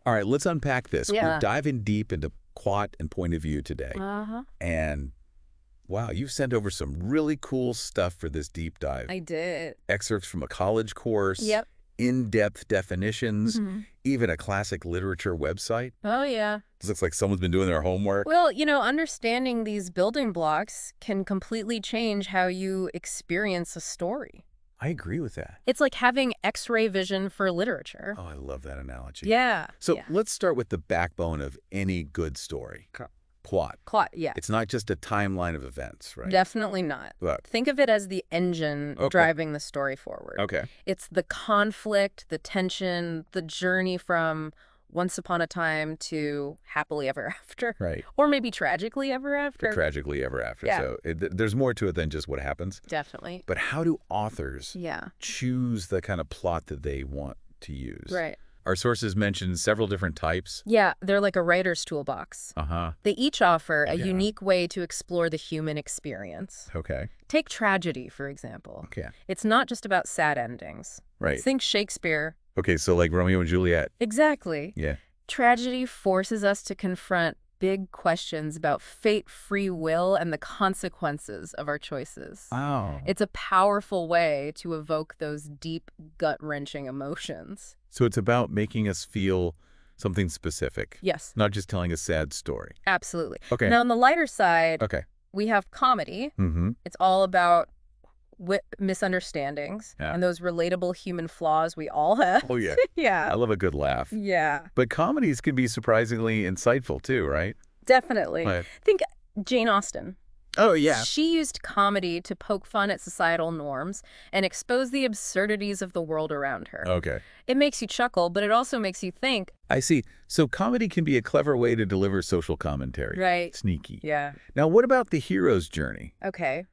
All right, let's unpack this. We're Yeah. diving deep into plot and point of view today. Uh-huh. And wow, you've sent over some really cool stuff for this deep dive. I did. Excerpts from a college course, Yep. in-depth definitions, hmm even a classic literature website. Oh, yeah. This looks like someone's been doing their homework. Well, understanding these building blocks can completely change how you experience a story. I agree with that. It's like having X-ray vision for literature. Oh, I love that analogy. Yeah. So yeah. let's start with the backbone of any good story. Plot. Yeah. It's not just a timeline of events, right? Definitely not. Look. Think of it as the engine driving the story forward. Okay. It's the conflict, the tension, the journey from once upon a time to happily ever after. Right. Or maybe tragically ever after. Tragically ever after. Yeah. So there's more to it than just what happens. Definitely. But how do authors Yeah. choose the kind of plot that they want to use? Right. Our sources mention several different types. Yeah, they're like a writer's toolbox. Uh-huh. They each offer a Yeah. unique way to explore the human experience. Okay. Take tragedy, for example. Okay. It's not just about sad endings. Right. Think Shakespeare. Okay, so like Romeo and Juliet. Exactly. Yeah. Tragedy forces us to confront big questions about fate, free will, and the consequences of our choices. Oh. It's a powerful way to evoke those deep, gut-wrenching emotions. So it's about making us feel something specific. Yes, Not just telling a sad story. absolutely. Okay. Now, on the lighter side, Okay. we have comedy. Mm-hmm. It's all about misunderstandings Yeah. and those relatable human flaws we all have. Oh, yeah. Yeah. I love a good laugh. Yeah, But comedies can be surprisingly insightful too, right? definitely. Right. Think Jane Austen. Oh, yeah. She used comedy to poke fun at societal norms and expose the absurdities of the world around her. Okay. It makes you chuckle, but it also makes you think. I see. So comedy can be a clever way to deliver social commentary. Right. Sneaky. Yeah. Now, what about the hero's journey? Okay.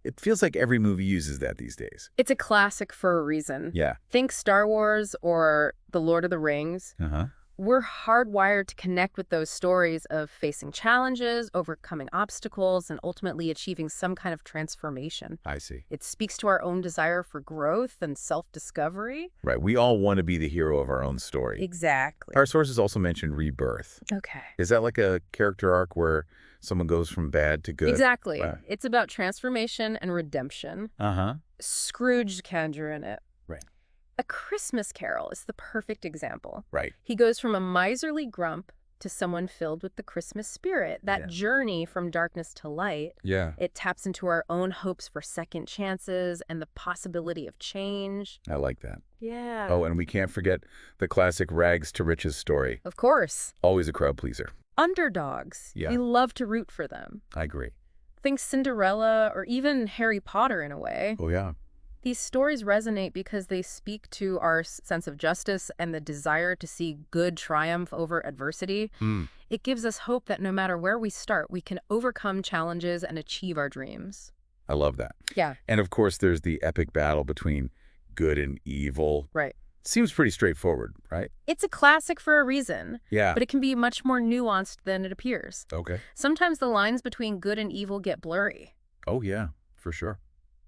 It feels like every movie uses that these days. It's a classic for a reason. Yeah. Think Star Wars or The Lord of the Rings. Uh-huh. We're hardwired to connect with those stories of facing challenges, overcoming obstacles, and ultimately achieving some kind of transformation. I see. It speaks to our own desire for growth and self-discovery. Right. We all want to be the hero of our own story. Exactly. Our sources also mention rebirth. Okay. Is that like a character arc where someone goes from bad to good? Exactly. Wow. It's about transformation and redemption. Uh-huh. Scrooge conjure in it. Right. A Christmas Carol is the perfect example. Right. He goes from a miserly grump to someone filled with the Christmas spirit. That Yeah. journey from darkness to light, Yeah. it taps into our own hopes for second chances and the possibility of change. I like that. Yeah. Oh, and we can't forget the classic rags to riches story. Of course. Always a crowd pleaser. Underdogs. Yeah. We love to root for them. I agree. Think Cinderella or even Harry Potter in a way. Oh, yeah. These stories resonate because they speak to our sense of justice and the desire to see good triumph over adversity. Hmm. It gives us hope that no matter where we start, we can overcome challenges and achieve our dreams. I love that. Yeah. And of course, there's the epic battle between good and evil. Right. Seems pretty straightforward, right? It's a classic for a reason, Yeah. but it can be much more nuanced than it appears. Okay. Sometimes the lines between good and evil get blurry. Oh, yeah, for sure.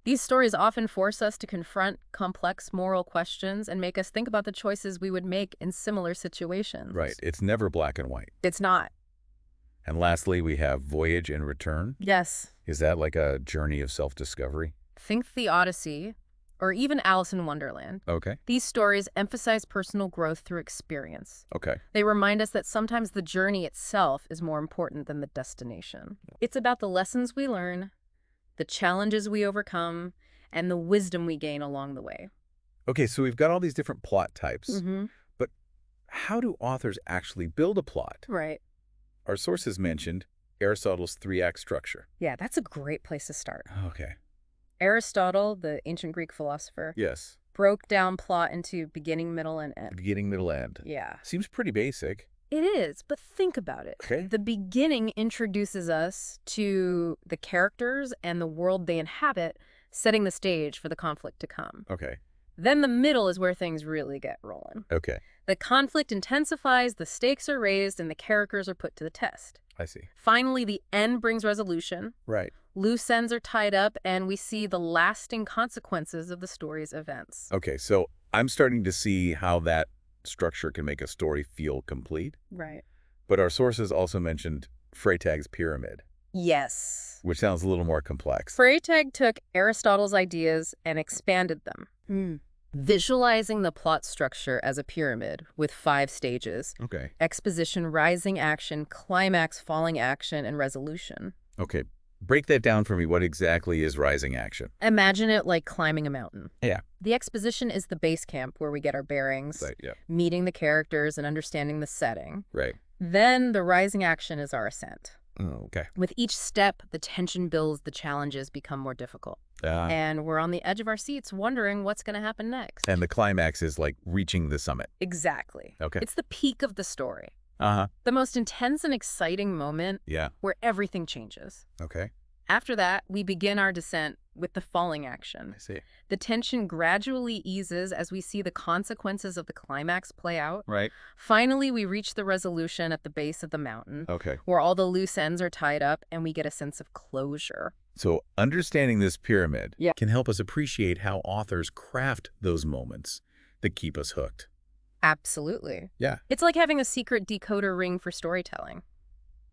These stories often force us to confront complex moral questions and make us think about the choices we would make in similar situations. Right. It's never black and white. It's not. And lastly, we have Voyage and Return. Yes. Is that like a journey of self-discovery? Think The Odyssey, or even Alice in Wonderland. Okay. These stories emphasize personal growth through experience. Okay. They remind us that sometimes the journey itself is more important than the destination. It's about the lessons we learn, the challenges we overcome, and the wisdom we gain along the way. Okay, so we've got all these different plot types. Mm-hmm. But how do authors actually build a plot? Right. Our sources mentioned Aristotle's three-act structure. Yeah, that's a great place to start. Okay. Aristotle, the ancient Greek philosopher, Yes. broke down plot into beginning, middle, and end. Beginning, middle, end. Yeah. Seems pretty basic. It is, but think about it. Okay. The beginning introduces us to the characters and the world they inhabit, setting the stage for the conflict to come. Okay. Then the middle is where things really get rolling. Okay. The conflict intensifies, the stakes are raised, and the characters are put to the test. I see. Finally, the end brings resolution. Right. Loose ends are tied up, and we see the lasting consequences of the story's events. Okay, so I'm starting to see how that structure can make a story feel complete. Right. But our sources also mentioned Freytag's pyramid, Yes. which sounds a little more complex. Freytag took Aristotle's ideas and expanded them, visualizing the plot structure as a pyramid with 5 stages: Okay. exposition, rising action, climax, falling action, and resolution. Okay. Break that down for me. What exactly is rising action? Imagine it like climbing a mountain. Yeah. The exposition is the base camp where we get our bearings, Right, yeah. meeting the characters and understanding the setting. Right. Then the rising action is our ascent. Oh, okay. With each step, the tension builds, the challenges become more difficult. And we're on the edge of our seats wondering what's going to happen next. And the climax is like reaching the summit. Exactly. Okay. It's the peak of the story. Uh-huh. The most intense and exciting moment Yeah. where everything changes. Okay. After that, we begin our descent with the falling action. I see. The tension gradually eases as we see the consequences of the climax play out. Right. Finally, we reach the resolution at the base of the mountain, Okay. where all the loose ends are tied up and we get a sense of closure. So understanding this pyramid Yeah. can help us appreciate how authors craft those moments that keep us hooked. Absolutely. Yeah. It's like having a secret decoder ring for storytelling.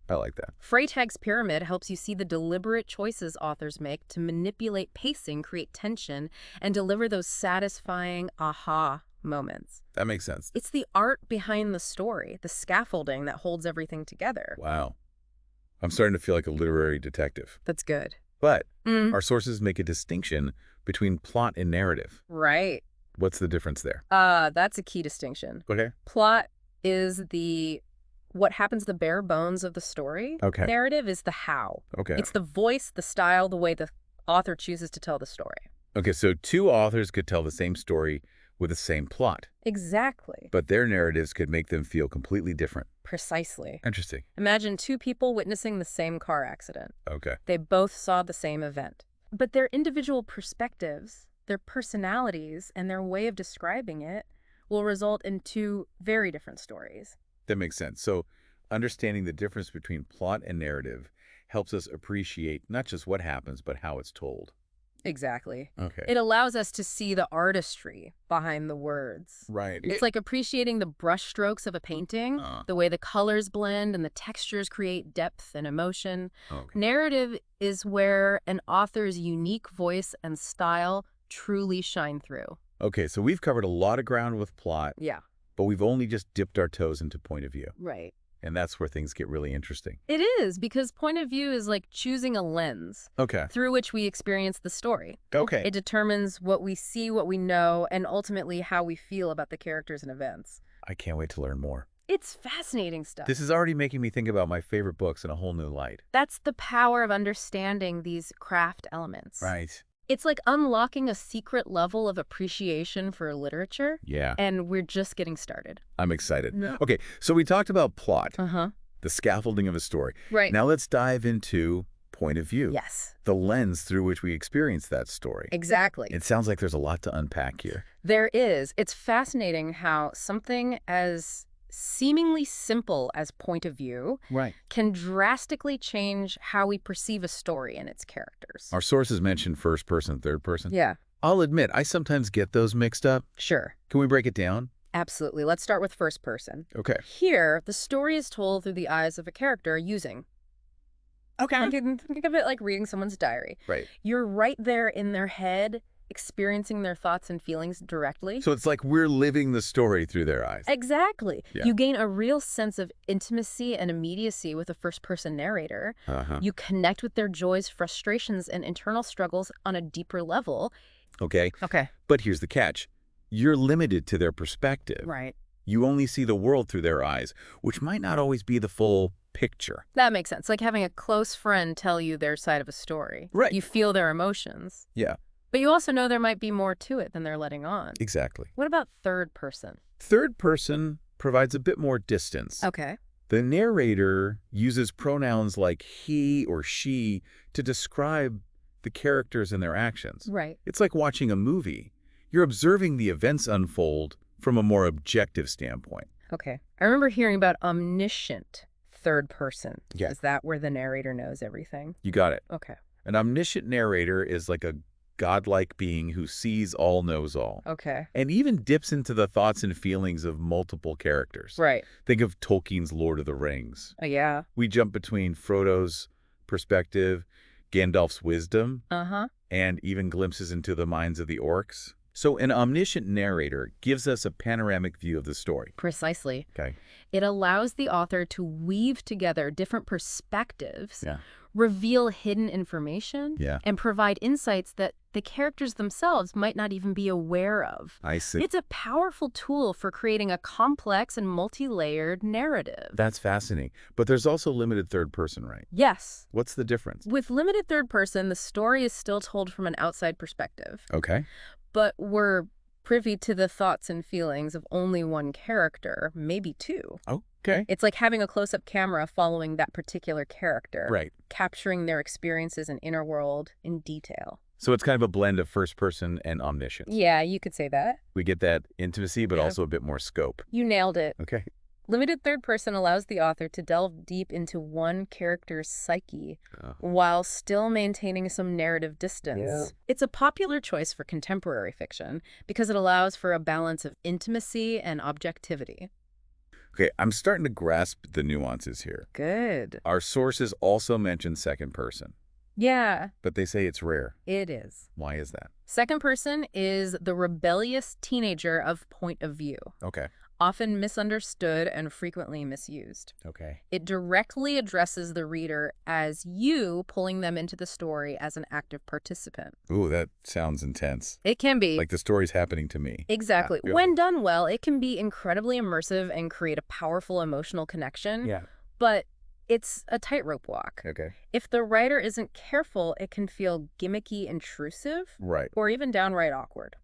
I like that. Freytag's pyramid helps you see the deliberate choices authors make to manipulate pacing, create tension, and deliver those satisfying aha moments. That makes sense. It's the art behind the story, the scaffolding that holds everything together. Wow. I'm starting to feel like a literary detective. That's good. But our sources make a distinction between plot and narrative. Right. What's the difference there? That's a key distinction. Okay. Plot is what happens, the bare bones of the story. Okay. Narrative is the how. Okay. It's the voice, the style, the way the author chooses to tell the story. Okay, so two authors could tell the same story with the same plot, Exactly. but their narratives could make them feel completely different. Precisely. Interesting. Imagine 2 people witnessing the same car accident. Okay. They both saw the same event. But their individual perspectives, their personalities, and their way of describing it will result in 2 very different stories. That makes sense. So understanding the difference between plot and narrative helps us appreciate not just what happens, but how it's told. Exactly. Okay. It allows us to see the artistry behind the words. Right. It's like appreciating the brushstrokes of a painting, the way the colors blend and the textures create depth and emotion. Okay. Narrative is where an author's unique voice and style truly shine through. Okay, so we've covered a lot of ground with plot, Yeah. but we've only just dipped our toes into point of view. Right. And that's where things get really interesting. It is, because point of view is like choosing a lens Okay. through which we experience the story. Okay. It determines what we see, what we know, and ultimately how we feel about the characters and events. I can't wait to learn more. It's fascinating stuff. This is already making me think about my favorite books in a whole new light. That's the power of understanding these craft elements. Right. It's like unlocking a secret level of appreciation for literature, Yeah. and we're just getting started. I'm excited. Yeah. Okay, so we talked about plot, Uh-huh. the scaffolding of a story. Right. Now let's dive into point of view. Yes. The lens through which we experience that story. Exactly. It sounds like there's a lot to unpack here. There is. It's fascinating how something as seemingly simple as point of view Right. can drastically change how we perceive a story and its characters. Our sources mention first person, third person. Yeah, I'll admit, I sometimes get those mixed up. sure. Can we break it down? Absolutely. Let's start with first person. Okay. Here, the story is told through the eyes of a character using. Okay. Think of it like reading someone's diary. Right. You're right there in their head, experiencing their thoughts and feelings directly. So it's like we're living the story through their eyes. Exactly. Yeah. You gain a real sense of intimacy and immediacy with a first-person narrator. Uh-huh. You connect with their joys, frustrations, and internal struggles on a deeper level. Okay. Okay. But here's the catch. You're limited to their perspective. Right. You only see the world through their eyes, which might not always be the full picture. That makes sense. Like having a close friend tell you their side of a story. Right. You feel their emotions. Yeah, But you also know there might be more to it than they're letting on. exactly. What about third person? Third person provides a bit more distance. Okay. The narrator uses pronouns like he or she to describe the characters and their actions. Right. It's like watching a movie. You're observing the events unfold from a more objective standpoint. Okay. I remember hearing about omniscient third person. Yeah. Is that where the narrator knows everything? You got it. Okay. An omniscient narrator is like a godlike being who sees all, knows all, Okay. and even dips into the thoughts and feelings of multiple characters. Right. Think of Tolkien's Lord of the Rings. Oh, yeah. We jump between Frodo's perspective, Gandalf's wisdom, Uh-huh. and even glimpses into the minds of the orcs. So an omniscient narrator gives us a panoramic view of the story. Precisely. Okay. It allows the author to weave together different perspectives, Yeah. reveal hidden information, Yeah. and provide insights that the characters themselves might not even be aware of. I see. It's a powerful tool for creating a complex and multi-layered narrative. That's fascinating. But there's also limited third person, right? Yes. What's the difference? With limited third person, the story is still told from an outside perspective, Okay. but we're privy to the thoughts and feelings of only one character, maybe two. Okay. It's like having a close-up camera following that particular character, Right. capturing their experiences and inner world in detail. So it's kind of a blend of first person and omniscience. Yeah, you could say that. We get that intimacy, but Yeah. also a bit more scope. You nailed it. Okay. Limited third person allows the author to delve deep into one character's psyche Oh. while still maintaining some narrative distance. Yeah. It's a popular choice for contemporary fiction because it allows for a balance of intimacy and objectivity. Okay, I'm starting to grasp the nuances here. Good. Our sources also mention second person, Yeah, but they say it's rare. it is. Why is that? Second person is the rebellious teenager of point of view, Okay. often misunderstood and frequently misused. Okay. It directly addresses the reader as you, pulling them into the story as an active participant. Ooh, that sounds intense. It can be. Like the story's happening to me. Exactly. good. When done well, it can be incredibly immersive and create a powerful emotional connection. Yeah. But it's a tightrope walk. Okay. If the writer isn't careful, it can feel gimmicky, intrusive, Right. or even downright awkward.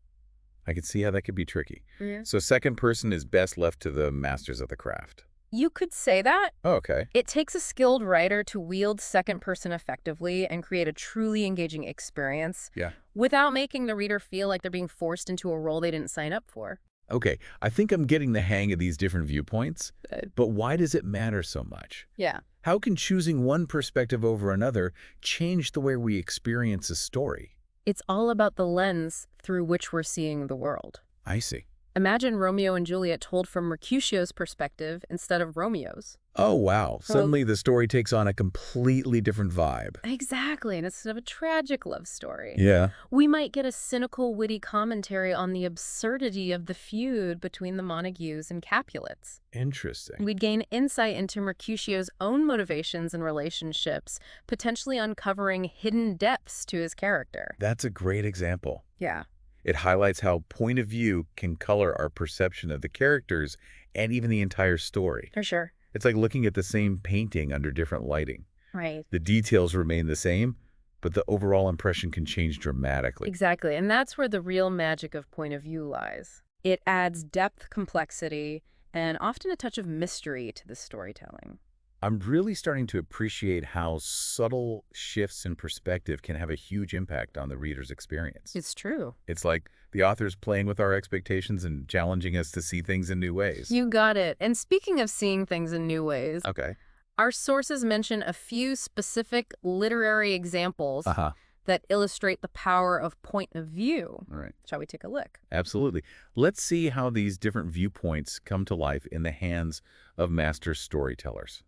I can see how that could be tricky. Yeah. So second person is best left to the masters of the craft. You could say that. Oh, okay. It takes a skilled writer to wield second person effectively and create a truly engaging experience Yeah. without making the reader feel like they're being forced into a role they didn't sign up for. Okay, I think I'm getting the hang of these different viewpoints, but why does it matter so much? Yeah. How can choosing one perspective over another change the way we experience a story? It's all about the lens through which we're seeing the world. I see. Imagine Romeo and Juliet told from Mercutio's perspective instead of Romeo's. Oh, wow. Suddenly the story takes on a completely different vibe. Exactly, and instead of a tragic love story. Yeah. We might get a cynical, witty commentary on the absurdity of the feud between the Montagues and Capulets. Interesting. We'd gain insight into Mercutio's own motivations and relationships, potentially uncovering hidden depths to his character. That's a great example. Yeah. It highlights how point of view can color our perception of the characters and even the entire story. For sure. It's like looking at the same painting under different lighting. Right. The details remain the same, but the overall impression can change dramatically. Exactly, and that's where the real magic of point of view lies. It adds depth, complexity, and often a touch of mystery to the storytelling. I'm really starting to appreciate how subtle shifts in perspective can have a huge impact on the reader's experience. It's true. It's like the author's playing with our expectations and challenging us to see things in new ways. You got it. And speaking of seeing things in new ways, Okay. our sources mention a few specific literary examples Uh-huh. that illustrate the power of point of view. All right. Shall we take a look? Absolutely. Let's see how these different viewpoints come to life in the hands of master storytellers.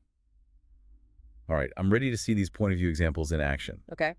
All right, I'm ready to see these point of view examples in action. Okay.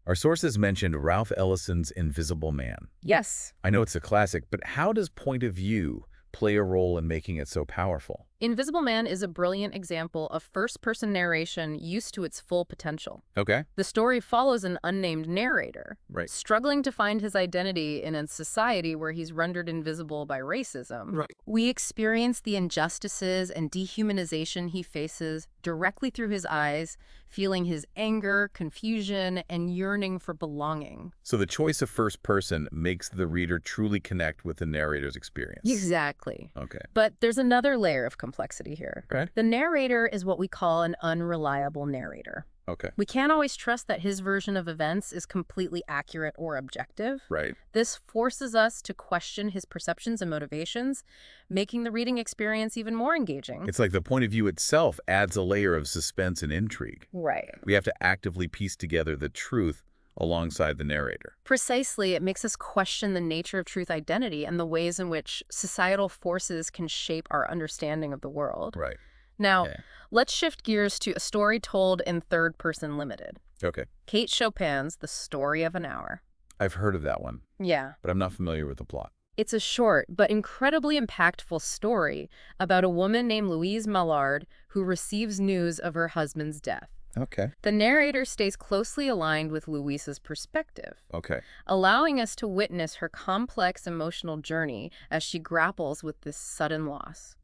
Our sources mentioned Ralph Ellison's Invisible Man. Yes. I know it's a classic, but how does point of view play a role in making it so powerful? Invisible Man is a brilliant example of first-person narration used to its full potential. Okay. The story follows an unnamed narrator, Right. struggling to find his identity in a society where he's rendered invisible by racism. Right. We experience the injustices and dehumanization he faces directly through his eyes, feeling his anger, confusion, and yearning for belonging. So the choice of first person makes the reader truly connect with the narrator's experience. Exactly. Okay. But there's another layer of complexity here. Okay. The narrator is what we call an unreliable narrator. Okay. We can't always trust that his version of events is completely accurate or objective. Right. This forces us to question his perceptions and motivations, making the reading experience even more engaging. It's like the point of view itself adds a layer of suspense and intrigue. Right. We have to actively piece together the truth alongside the narrator. Precisely, it makes us question the nature of truth identity and the ways in which societal forces can shape our understanding of the world. Right. Now, Yeah. let's shift gears to a story told in third person limited. Okay. Kate Chopin's The Story of an Hour. I've heard of that one, Yeah. but I'm not familiar with the plot. It's a short but incredibly impactful story about a woman named Louise Mallard who receives news of her husband's death. Okay. The narrator stays closely aligned with Louise's perspective, Okay. allowing us to witness her complex emotional journey as she grapples with this sudden loss.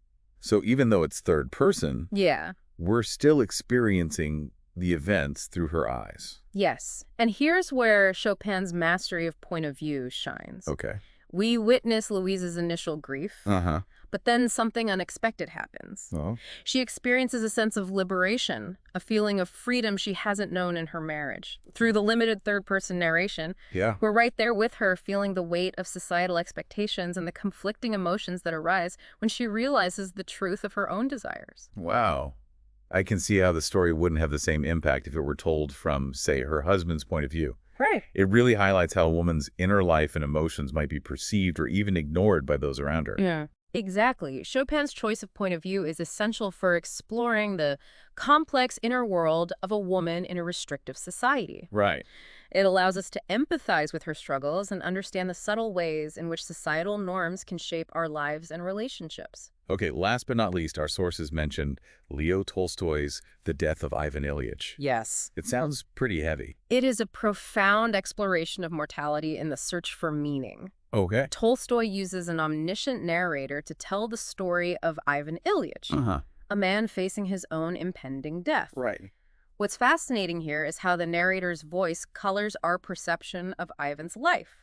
So even though it's third person, Yeah. we're still experiencing the events through her eyes. Yes. And here's where Chopin's mastery of point of view shines. Okay. We witness Louise's initial grief, Uh-huh. but then something unexpected happens. Oh. She experiences a sense of liberation, a feeling of freedom she hasn't known in her marriage. Through the limited third-person narration, Yeah. we're right there with her, feeling the weight of societal expectations and the conflicting emotions that arise when she realizes the truth of her own desires. Wow. I can see how the story wouldn't have the same impact if it were told from, say, her husband's point of view. Right. It really highlights how a woman's inner life and emotions might be perceived or even ignored by those around her. Yeah. Exactly. Chopin's choice of point of view is essential for exploring the complex inner world of a woman in a restrictive society. Right. It allows us to empathize with her struggles and understand the subtle ways in which societal norms can shape our lives and relationships. Okay, last but not least, our sources mentioned Leo Tolstoy's The Death of Ivan Ilyich. Yes. It sounds pretty heavy. It is a profound exploration of mortality and the search for meaning. Okay. Tolstoy uses an omniscient narrator to tell the story of Ivan Ilyich, Uh-huh. a man facing his own impending death. Right. What's fascinating here is how the narrator's voice colors our perception of Ivan's life.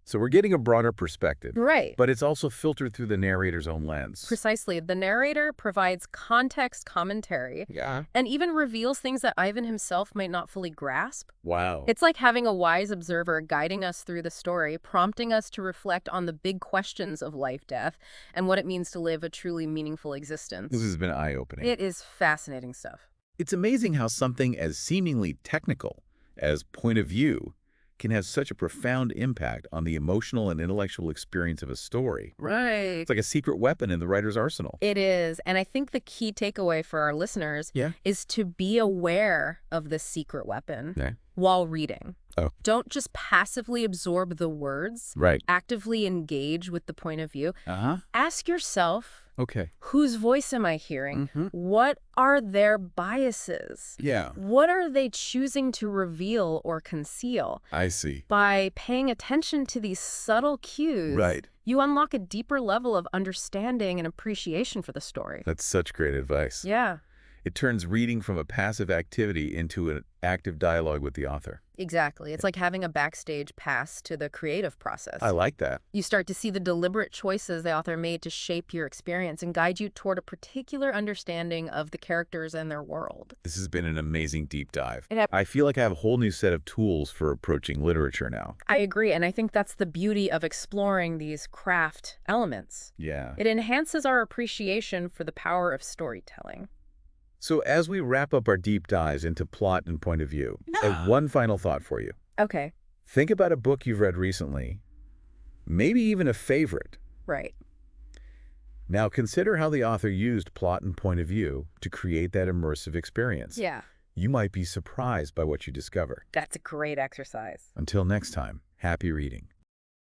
So we're getting a broader perspective, Right. but it's also filtered through the narrator's own lens. Precisely. The narrator provides context commentary Yeah. and even reveals things that Ivan himself might not fully grasp. Wow. It's like having a wise observer guiding us through the story, prompting us to reflect on the big questions of life, death, and what it means to live a truly meaningful existence. This has been eye-opening. It is fascinating stuff. It's amazing how something as seemingly technical as point of view can have such a profound impact on the emotional and intellectual experience of a story. Right. It's like a secret weapon in the writer's arsenal. It is. And I think the key takeaway for our listeners Yeah. is to be aware of the secret weapon Okay. while reading. Oh. Don't just passively absorb the words. Right. Actively engage with the point of view. Uh-huh. Ask yourself, Okay. whose voice am I hearing? Mhm. What are their biases? Yeah. What are they choosing to reveal or conceal? I see. By paying attention to these subtle cues, Right. you unlock a deeper level of understanding and appreciation for the story. That's such great advice. Yeah, It turns reading from a passive activity into an active dialogue with the author. exactly. It's like having a backstage pass to the creative process. I like that. You start to see the deliberate choices the author made to shape your experience and guide you toward a particular understanding of the characters and their world. This has been an amazing deep dive. It- I feel like I have a whole new set of tools for approaching literature now. I agree, and I think that's the beauty of exploring these craft elements. Yeah. It enhances our appreciation for the power of storytelling. So as we wrap up our deep dives into plot and point of view, I have one final thought for you. Okay, Think about a book you've read recently, maybe even a favorite. right. Now consider how the author used plot and point of view to create that immersive experience. Yeah, You might be surprised by what you discover. that's a great exercise. Until next time, happy reading.